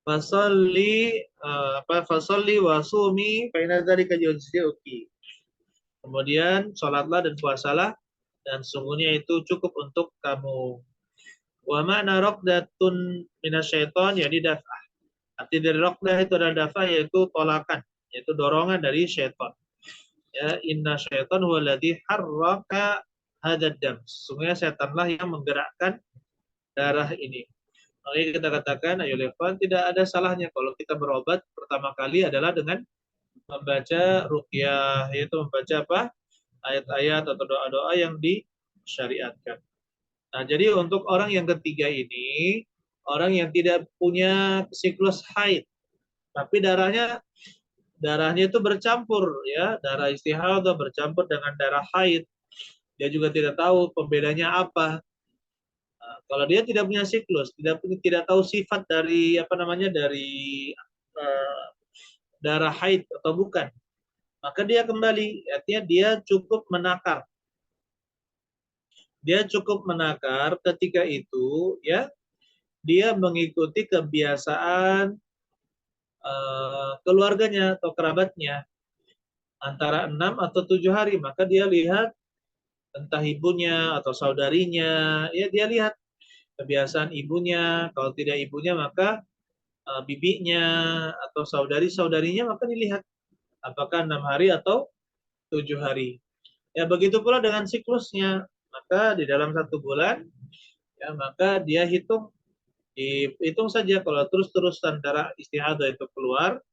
fasalli wa sumi fa inna dzalika yujzi'uki. Kemudian sholatlah dan puasalah, dan sungguhnya itu cukup untuk kamu. Wa ma'na raqdatun minasyaiton, yani daf'ah. Arti dari raqdah itu adalah daf'ah, yaitu tolakan, yaitu dorongan dari syaitan. Ya, inna syaitan huwa alladhi harraka hadzal dam. Sesungguhnya setanlah yang menggerakkan darah ini. Makanya kita katakan, ayo Levan, tidak ada salahnya kalau kita berobat pertama kali adalah dengan membaca ruqyah, yaitu membaca apa? Ayat-ayat atau doa-doa yang disyariatkan. Nah, jadi untuk orang yang ketiga ini, orang yang tidak punya siklus haid, tapi darahnya itu bercampur, ya, darah istihadah bercampur dengan darah haid. Dia juga tidak tahu pembedanya apa. Nah, kalau dia tidak punya siklus, tidak tahu sifat dari uh, darah haid atau bukan, maka dia kembali, artinya dia cukup menakar. Dia cukup menakar ketika itu, ya, dia mengikuti kebiasaan keluarganya atau kerabatnya antara 6 atau 7 hari, maka dia lihat entah ibunya atau saudarinya, ya, dia lihat kebiasaan ibunya, kalau tidak ibunya maka bibinya atau saudari-saudarinya, maka dilihat apakah 6 hari atau 7 hari. Ya, begitu pula dengan siklusnya, maka di dalam 1 bulan, ya, maka dia dihitung saja kalau terus-terusan darah istihadah itu keluar,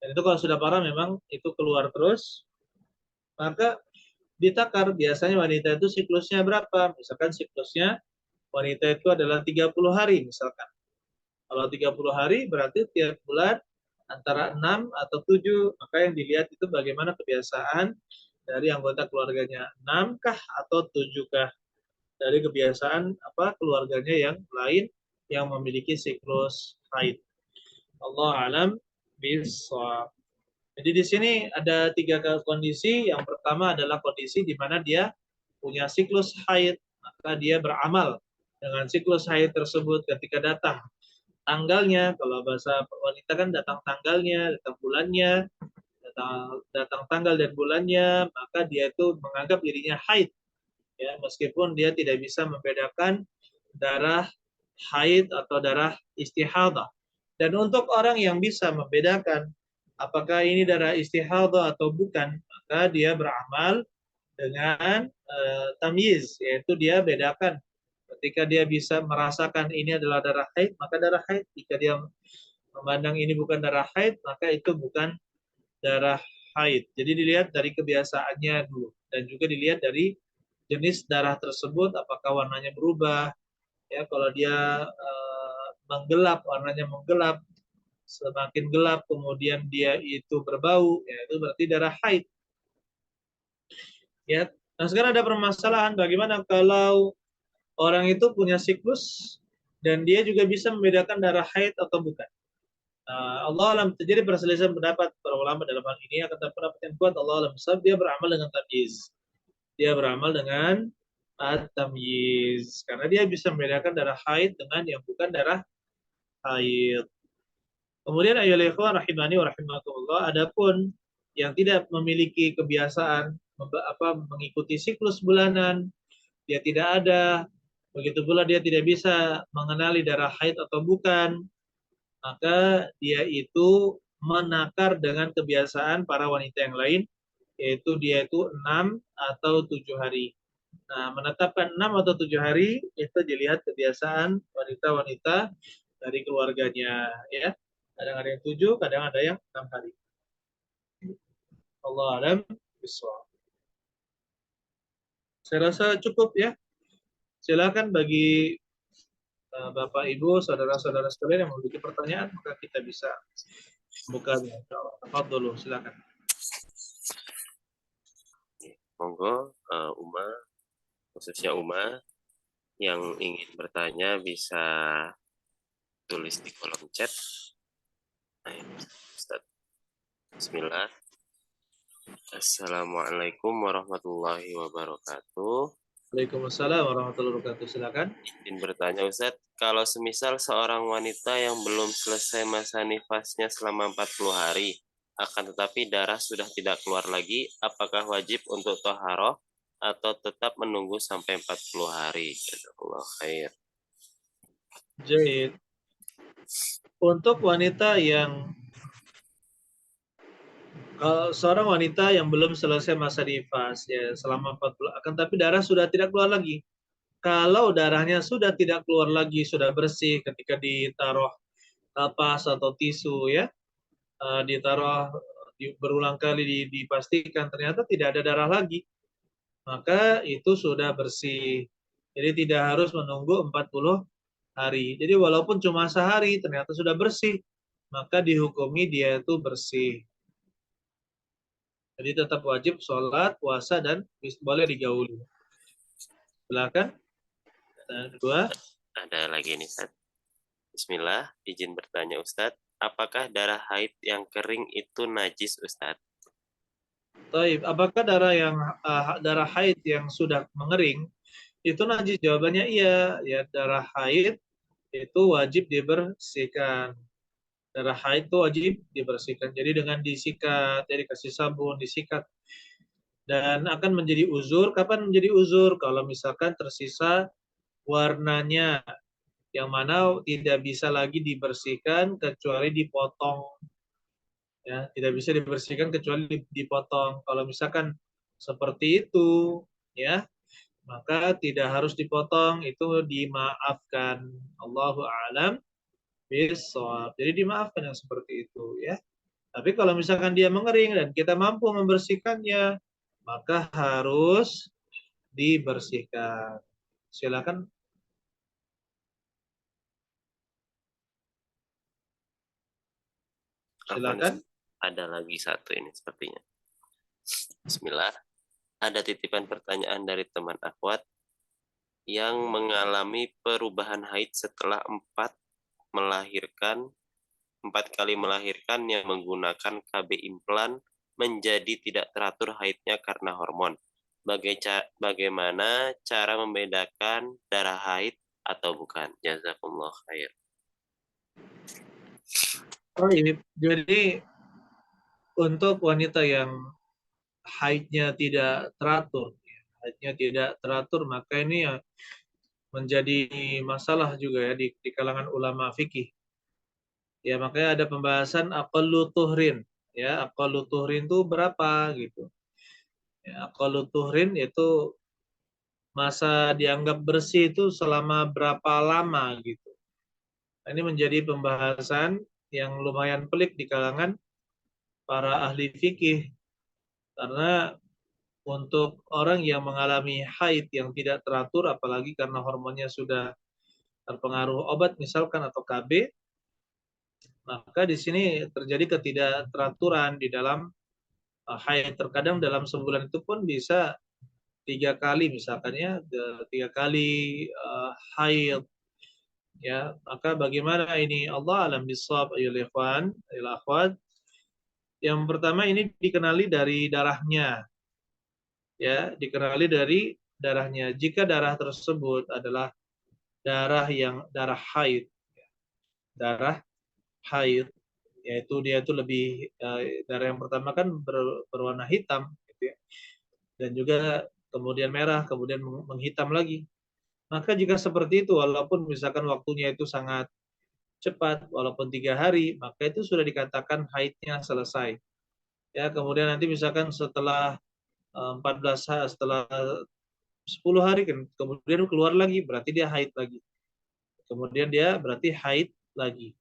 dan itu kalau sudah parah memang itu keluar terus, maka ditakar. Biasanya wanita itu siklusnya berapa? Misalkan siklusnya wanita itu adalah 30 hari misalkan. Kalau 30 hari berarti tiap bulan antara 6 atau 7, maka yang dilihat itu bagaimana kebiasaan dari anggota keluarganya. 6 kah atau 7 kah dari kebiasaan keluarganya yang lain yang memiliki siklus haid. Allah alam bisawab. Jadi di sini ada 3 kondisi. Yang pertama adalah kondisi di mana dia punya siklus haid, maka dia beramal dengan siklus haid tersebut ketika datang tanggalnya. Kalau bahasa wanita kan datang tanggalnya, datang bulannya, datang tanggal dan bulannya, maka dia itu menganggap dirinya haid, ya, meskipun dia tidak bisa membedakan darah haid atau darah istihadah. Dan untuk orang yang bisa membedakan apakah ini darah istihadah atau bukan, maka dia beramal dengan tamyiz, yaitu dia bedakan. Ketika dia bisa merasakan ini adalah darah haid, maka darah haid. Jika dia memandang ini bukan darah haid, maka itu bukan darah haid. Jadi dilihat dari kebiasaannya dulu, dan juga dilihat dari jenis darah tersebut, apakah warnanya berubah. Ya, kalau dia menggelap, warnanya menggelap, semakin gelap kemudian dia itu berbau, ya, itu berarti darah haid. Ya. Nah, sekarang ada permasalahan, bagaimana kalau orang itu punya siklus dan dia juga bisa membedakan darah haid atau bukan. Allah alam, terjadi perselisihan pendapat para ulama dalam hal ini, akan tapi pendapat yang kuat Allah alam sebab dia beramal dengan tamyiz. Dia beramal dengan at-tamyiz karena dia bisa membedakan darah haid dengan yang bukan darah haid. Kemudian ayyuhal ikhwan rahimani wa rahimakumullah, adapun yang tidak memiliki kebiasaan mengikuti siklus bulanan, dia tidak ada, begitu pula dia tidak bisa mengenali darah haid atau bukan, maka dia itu menakar dengan kebiasaan para wanita yang lain, yaitu dia itu 6 atau 7 hari. Nah, menetapkan 6 atau 7 hari itu dilihat kebiasaan wanita-wanita dari keluarganya, ya. Kadang ada yang 7, kadang ada yang 6 hari. Allah alam bisawab. Saya rasa cukup ya. Silakan bagi Bapak Ibu, saudara-saudara sekalian yang memiliki pertanyaan, maka kita bisa bukanya. Tafadholu, silakan. Monggo, Uma, khususnya Uma, yang ingin bertanya bisa tulis di kolom chat. Ayo, Ustaz. Bismillah. Assalamualaikum warahmatullahi wabarakatuh. Waalaikumsalam warahmatullahi wabarakatuh. Silakan. Izin bertanya Ustaz, kalau semisal seorang wanita yang belum selesai masa nifasnya selama 40 hari, akan tetapi darah sudah tidak keluar lagi, apakah wajib untuk toharoh atau tetap menunggu sampai 40 hari? Jazakallah khair. Jahit. Untuk wanita yang kalau seorang wanita yang belum selesai masa nifas ya selama 40 akan tapi darah sudah tidak keluar lagi. Kalau darahnya sudah tidak keluar lagi, sudah bersih ketika ditaruh kapas atau tisu ya, ditaruh berulang kali dipastikan ternyata tidak ada darah lagi, maka itu sudah bersih. Jadi tidak harus menunggu 40 hari. Jadi walaupun cuma sehari ternyata sudah bersih, maka dihukumi dia itu bersih. Jadi tetap wajib sholat, puasa, dan boleh digauli. Silakan. Dan kedua. Ada lagi nih, Ustaz. Bismillah, izin bertanya Ustaz, apakah darah haid yang kering itu najis, Ustaz? Taib, apakah darah haid yang sudah mengering itu najis? Jawabannya iya. Ya, darah haid itu wajib dibersihkan. Darah haid itu wajib dibersihkan. Jadi dengan disikat, jadi kasih sabun, disikat. Dan akan menjadi uzur. Kapan menjadi uzur? Kalau misalkan tersisa warnanya yang mana tidak bisa lagi dibersihkan kecuali dipotong. Ya, tidak bisa dibersihkan kecuali dipotong. Kalau misalkan seperti itu, ya, maka tidak harus dipotong, itu dimaafkan. Allahu a'lam bishawab. Jadi dimaafkan yang seperti itu, ya. Tapi kalau misalkan dia mengering dan kita mampu membersihkannya, maka harus dibersihkan. Silakan. Silakan. Ada lagi satu ini sepertinya. Bismillah. Ada titipan pertanyaan dari teman akhwat yang mengalami perubahan haid setelah 4 kali melahirkan yang menggunakan KB implan menjadi tidak teratur haidnya karena hormon. Bagaimana cara membedakan darah haid atau bukan? Jazakumullah khair. Jadi untuk wanita yang haidnya tidak teratur, maka ini ya menjadi masalah juga ya di kalangan ulama fikih. Ya, makanya ada pembahasan aqallu tuhrin. Ya, aqallu tuhrin itu berapa gitu. Ya, aqallu tuhrin itu masa dianggap bersih itu selama berapa lama gitu. Ini menjadi pembahasan yang lumayan pelik di kalangan para ahli fikih. Karena untuk orang yang mengalami haid yang tidak teratur, apalagi karena hormonnya sudah terpengaruh obat misalkan atau KB, maka di sini terjadi ketidakteraturan di dalam haid. Terkadang dalam sebulan itu pun bisa 3 kali misalkan ya, 3 kali haid. Ya, maka bagaimana ini? Allah alam bisawab ayyuhal ikhwan, ayyuhal akhwat. Yang pertama ini dikenali dari darahnya. Ya, dikenali dari darahnya. Jika darah tersebut adalah darah haid, darah haid, yaitu dia itu lebih darah yang pertama kan berwarna hitam, gitu ya, dan juga kemudian merah, kemudian menghitam lagi. Maka jika seperti itu, walaupun misalkan waktunya itu sangat cepat, walaupun 3 hari, maka itu sudah dikatakan haidnya selesai. ya kemudian nanti misalkan setelah 14 hari, setelah 10 hari kan kemudian keluar lagi, berarti dia haid lagi. Kemudian dia berarti haid lagi.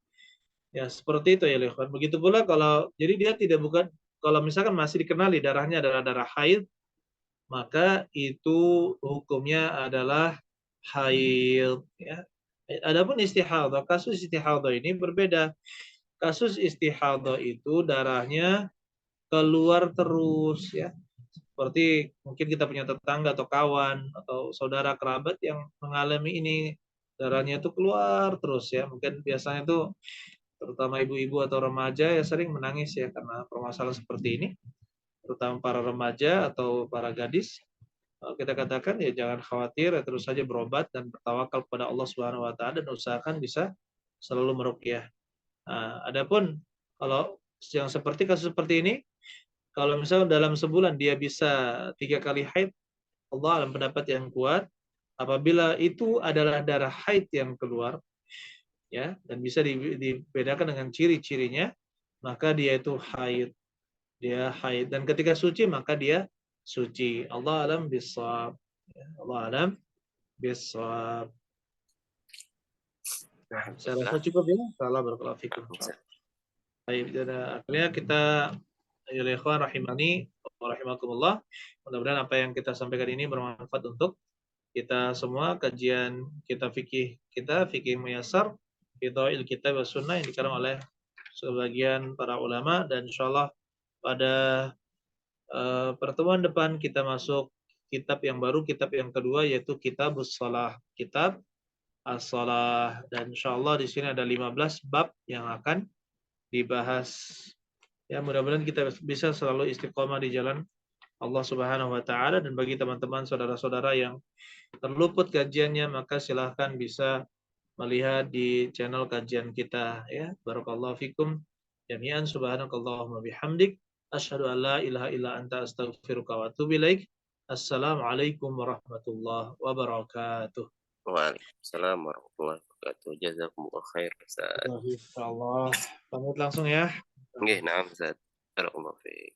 Ya, seperti itu ya, Ikhwan. Begitu pula kalau jadi dia tidak bukan kalau misalkan masih dikenali darahnya adalah darah haid, maka itu hukumnya adalah haid ya. Adapun istihadah, kasus istihadah ini berbeda. Kasus istihadah itu darahnya keluar terus ya. Seperti mungkin kita punya tetangga atau kawan atau saudara kerabat yang mengalami ini, darahnya itu keluar terus ya. Mungkin biasanya itu terutama ibu-ibu atau remaja ya sering menangis ya karena permasalahan seperti ini, terutama para remaja atau para gadis. Kita katakan ya jangan khawatir, ya terus saja berobat dan bertawakal kepada Allah Subhanahu wa taala dan usahakan bisa selalu meruqyah. Adapun kalau yang seperti kasus seperti ini, kalau misalnya dalam sebulan dia bisa 3 kali haid, Allah dalam pendapat yang kuat, apabila itu adalah darah haid yang keluar, ya, dan bisa dibedakan dengan ciri-cirinya, maka dia itu haid. Dia haid. Dan ketika suci, maka dia suci. Allah alam bisawab. Ya, Allah alam bisawab. Nah, saya rasa Alhamdulillah. cukup ya. Salah barakallahu fikum. Bisa. Baik, dan akhirnya kita ya ikhwan rahimani wa rahimakumullah. Mudah-mudahan apa yang kita sampaikan ini bermanfaat untuk kita semua. Kajian kita fikih muyassar Fidhail Kitab wa Sunnah yang dikarang oleh sebagian para ulama, dan insyaallah pada pertemuan depan kita masuk kitab yang baru, kitab yang kedua yaitu Kitabus Shalah, kitab As-Shalah, dan insyaallah di sini ada 15 bab yang akan dibahas. Ya, mudah-mudahan kita bisa selalu istiqomah di jalan Allah Subhanahu wa taala, dan bagi teman-teman saudara-saudara yang terluput kajiannya maka silahkan bisa melihat di channel kajian kita ya. Barakallahu fikum jami'an, subhanakallahumma bihamdik asyhadu an la ilaha illa anta astaghfiruka wa atubu ilaik. Assalamualaikum warahmatullahi wabarakatuh. Waalaikumsalam warahmatullahi wabarakatuh. Jazakumullah khair, Ustaz. Insyaallah. Pamit langsung ya. Nggih, na'am, Ustaz. Barakallahu fiik.